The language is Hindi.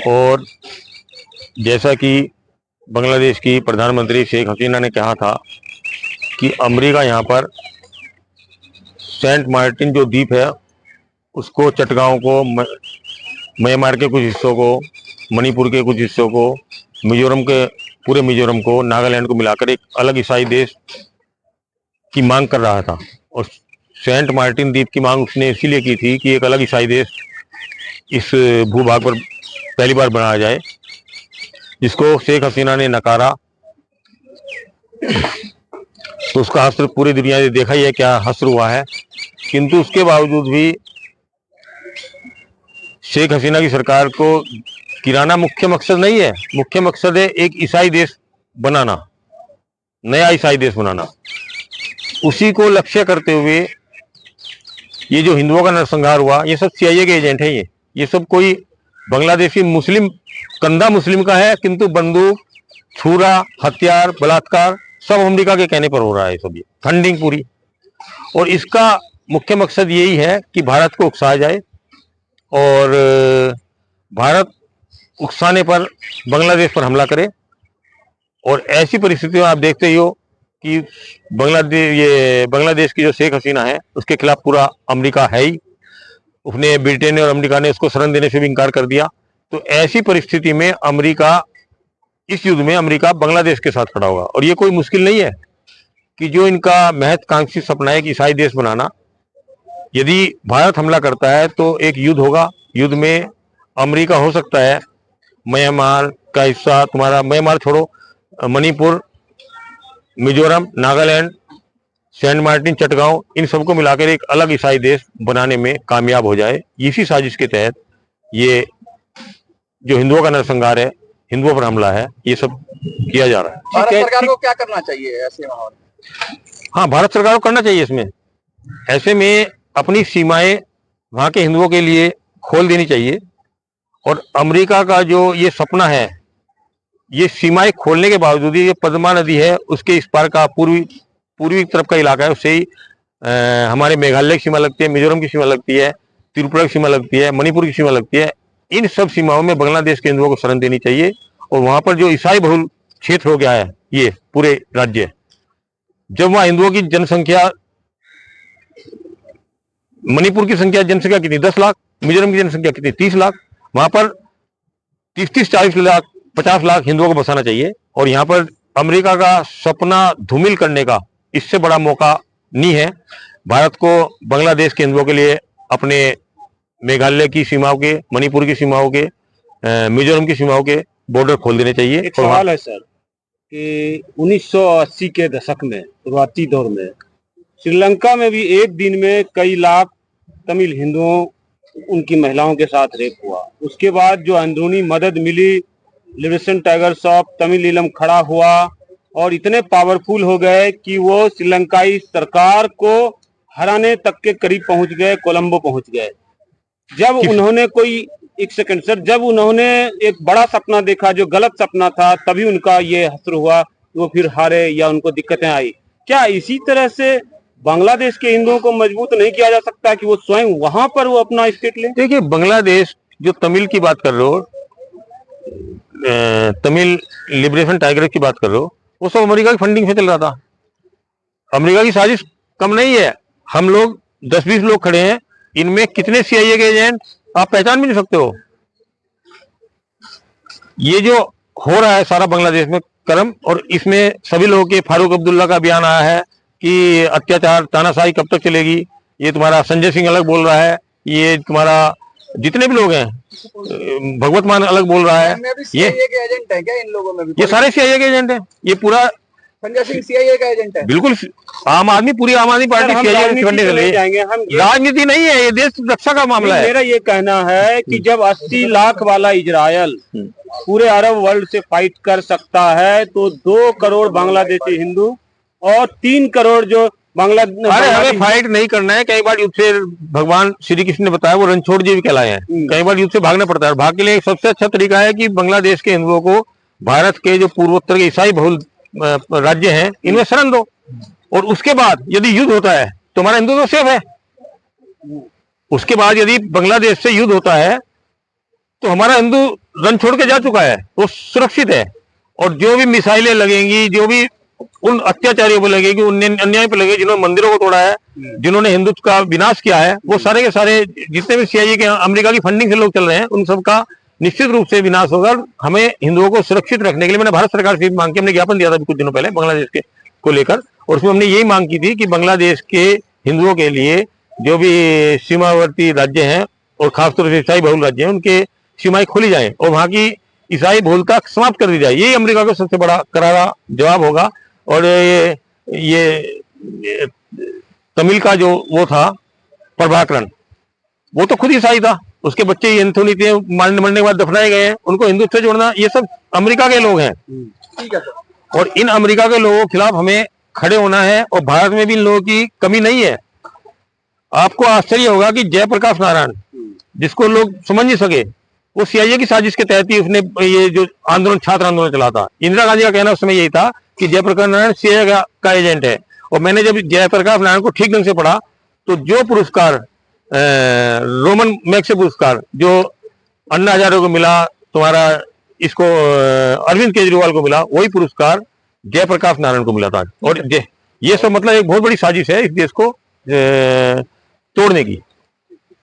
और जैसा कि बांग्लादेश की प्रधानमंत्री शेख हसीना ने कहा था कि अमेरिका यहाँ पर सेंट मार्टिन जो द्वीप है उसको, चटगांव को, म्यांमार के कुछ हिस्सों को, मणिपुर के कुछ हिस्सों को, मिजोरम के पूरे मिजोरम को, नागालैंड को मिलाकर एक अलग ईसाई देश की मांग कर रहा था। और सेंट मार्टिन द्वीप की मांग उसने इसीलिए की थी कि एक अलग ईसाई देश इस भूभाग पर पहली बार बनाया जाए, जिसको शेख हसीना ने नकारा। तो उसका हश्र पूरी दुनिया ने देखा ही है, क्या हश्र हुआ है। किंतु उसके बावजूद भी शेख हसीना की सरकार को गिराना मुख्य मकसद नहीं है। मुख्य मकसद है एक ईसाई देश बनाना, नया ईसाई देश बनाना। उसी को लक्ष्य करते हुए ये जो हिंदुओं का नरसंहार हुआ, ये सब सीआईए के एजेंट हैं। ये सब कोई बांग्लादेशी मुस्लिम, कंधा मुस्लिम का है, किंतु बंदूक, छुरा, हथियार, बलात्कार सब अमेरिका के कहने पर हो रहा है। सब ये फंडिंग पूरी। और इसका मुख्य मकसद यही है कि भारत को उकसाया जाए, और भारत उकसाने पर बांग्लादेश पर हमला करे। और ऐसी परिस्थिति में आप देखते ही हो कि बांग्लादेश की जो शेख हसीना है उसके खिलाफ पूरा अमेरिका है ही। उसने, ब्रिटेन और अमेरिका ने उसको शरण देने से भी इनकार कर दिया। तो ऐसी परिस्थिति में अमेरिका, इस युद्ध में अमेरिका बांग्लादेश के साथ खड़ा होगा। और ये कोई मुश्किल नहीं है कि जो इनका महत्वाकांक्षी सपना है कि ईसाई देश बनाना, यदि भारत हमला करता है तो एक युद्ध होगा। युद्ध में अमेरिका हो सकता है म्यांमार का हिस्सा, तुम्हारा म्यांमार छोड़ो, मणिपुर, मिजोरम, नागालैंड, सेंट मार्टिन, चटगांव, इन सबको मिलाकर एक अलग ईसाई देश बनाने में कामयाब हो जाए। इसी साजिश के तहत ये जो हिंदुओं का नरसंहार है, हिंदुओं पर हमला है, ये सब किया जा रहा है। भारत सरकार को क्या करना चाहिए ऐसे माहौल में? हाँ, भारत सरकार को करना चाहिए इसमें। ऐसे में अपनी सीमाएं वहां के हिंदुओं के लिए खोल देनी चाहिए। और अमेरिका का जो ये सपना है, ये सीमाएं खोलने के बावजूद ये पद्मा नदी है, उसके इस पार का पूर्वी तरफ का इलाका है, उससे ही हमारे मेघालय की सीमा लगती है, मिजोरम की सीमा लगती है, त्रिपुरा की सीमा लगती है, मणिपुर की सीमा लगती है। इन सब सीमाओं में बांग्लादेश के हिंदुओं को शरण देनी चाहिए। और वहां पर जो ईसाई बहुल क्षेत्र हो गया है ये पूरे राज्य, जब वहां हिंदुओं की जनसंख्या, मणिपुर की जनसंख्या कितनी, 10 लाख, मिजोरम की जनसंख्या कितनी, 30 लाख, वहां पर 30-30, 40 लाख, 50 लाख हिंदुओं को बसाना चाहिए। और यहाँ पर अमेरिका का सपना धूमिल करने का इससे बड़ा मौका नहीं है। भारत को बांग्लादेश के हिंदुओं के लिए अपने मेघालय की सीमाओं के, मणिपुर की सीमाओं के, मिजोरम की सीमाओं के बॉर्डर खोल देने चाहिए। एक सवाल है सर कि 1980 के दशक में, शुरुआती दौर में, श्रीलंका में भी एक दिन में कई लाख तमिल हिंदुओं, उनकी महिलाओं के साथ रेप हुआ। उसके बाद जो अंदरूनी मदद मिली, लिबरेशन टाइगर्स ऑफ तमिल खड़ा हुआ और इतने पावरफुल हो गए कि वो श्रीलंकाई सरकार को हराने तक के करीब पहुंच गए, कोलंबो पहुंच गए। जब उन्होंने एक सेकंड सर, जब उन्होंने एक बड़ा सपना देखा जो गलत सपना था, तभी उनका ये हश्र हुआ, वो फिर हारे या उनको दिक्कतें आई। क्या इसी तरह से बांग्लादेश के हिंदुओं को मजबूत नहीं किया जा सकता कि वो स्वयं वहां पर वो अपना स्टेट लें? देखिए, बांग्लादेश जो तमिल की बात कर रहे हो, तमिल लिबरेशन टाइगर की बात कर रहे हो, वो सब अमेरिका की फंडिंग से चल रहा था। अमेरिका की साजिश कम नहीं है। हम लोग 10-20 लोग खड़े हैं, इनमें कितने सीआईए के एजेंट आप पहचान भी नहीं सकते हो। ये जो हो रहा है सारा बांग्लादेश में कर्म, और इसमें सभी लोगों के, फारूक अब्दुल्ला का बयान आया है कि अत्याचार, तानाशाही कब तक चलेगी। ये तुम्हारा संजय सिंह अलग बोल रहा है, ये तुम्हारा जितने भी लोग हैं, भगवत मान अलग बोल रहा है। ये एजेंट है क्या इन लोगों में भी? ये सारे सीआईए के एजेंट हैं। ये पूरा संजय सिंह सीआईए का एजेंट है। बिल्कुल। आम आदमी, पूरी आम आदमी पार्टी सीआईए के फंडे चले जाएंगे। राजनीति नहीं है, ये देश रक्षा का मामला है। मेरा ये कहना है कि जब 80 लाख वाला इजरायल पूरे अरब वर्ल्ड से फाइट कर सकता है, तो 2 करोड़ बांग्लादेशी हिंदू और 3 करोड़ जो अरे हमें फाइट नहीं करना है। कई बार युद्ध से, भगवान श्री कृष्ण ने बताया, वो रणछोड़ जी भी कहलाए हैं। कई बार युद्ध से भागना पड़ता है। भाग के लिए सबसे अच्छा तरीका है कि बांग्लादेश के हिंदुओं को भारत के जो पूर्वोत्तर के ईसाई बहुल राज्य हैं, इनमें शरण दो। और उसके बाद यदि युद्ध होता है तो हमारा हिंदू तो सेफ है। उसके बाद यदि बांग्लादेश से युद्ध होता है तो हमारा हिंदू रन छोड़ के जा चुका है, वो सुरक्षित है। और जो भी मिसाइलें लगेंगी, जो भी उन अत्याचारियों पर लगेगी, उन अन्याय पर लगेगी, जिन्होंने मंदिरों को तोड़ा है, जिन्होंने हिंदुत्व का विनाश किया है, वो सारे के सारे जितने भी सीआईए के अमेरिका की फंडिंग से लोग चल रहे हैं, उन सबका निश्चित रूप से विनाश होगा। हमें हिंदुओं को सुरक्षित रखने के लिए मैंने भारत सरकार से मांग की, हमने ज्ञापन दिया था कुछ दिनों पहले बांग्लादेश के को लेकर, और उसमें हमने यही मांग की थी कि बांग्लादेश के हिंदुओं के लिए जो भी सीमावर्ती राज्य हैं और खासतौर से ईसाई बहुल राज्य हैं, उनके सीमाएं खोली जाएं और वहां की ईसाई बहुलता समाप्त कर दी जाए। यही अमेरिका का सबसे बड़ा करारा जवाब होगा। और ये तमिल का जो वो था प्रभाकरण, वो तो खुद ईसाई था, उसके बच्चे एंथोनी थे, मरने के बाद दफनाए गए हैं। उनको हिंदुत्व से जोड़ना, ये सब अमेरिका के लोग हैं। ठीक है सर। और इन अमेरिका के लोगों के खिलाफ हमें खड़े होना है। और भारत में भी इन लोगों की कमी नहीं है। आपको आश्चर्य होगा कि जयप्रकाश नारायण, जिसको लोग समझ नहीं सके, वो सीआईए की साजिश के तहत ही उसने ये जो आंदोलन, छात्र आंदोलन चला था। इंदिरा गांधी का कहना उस समय यही था कि जयप्रकाश नारायण सीआईए का एजेंट है। और मैंने जब जयप्रकाश नारायण को ठीक ढंग से पढ़ा, तो जो पुरस्कार रोमन मैग्सेसे पुरस्कार जो अन्ना हजारे को मिला, तुम्हारा इसको अरविंद केजरीवाल को मिला, वही पुरस्कार जयप्रकाश नारायण को मिला था। और ये सब मतलब एक बहुत बड़ी साजिश है इस देश को तोड़ने की।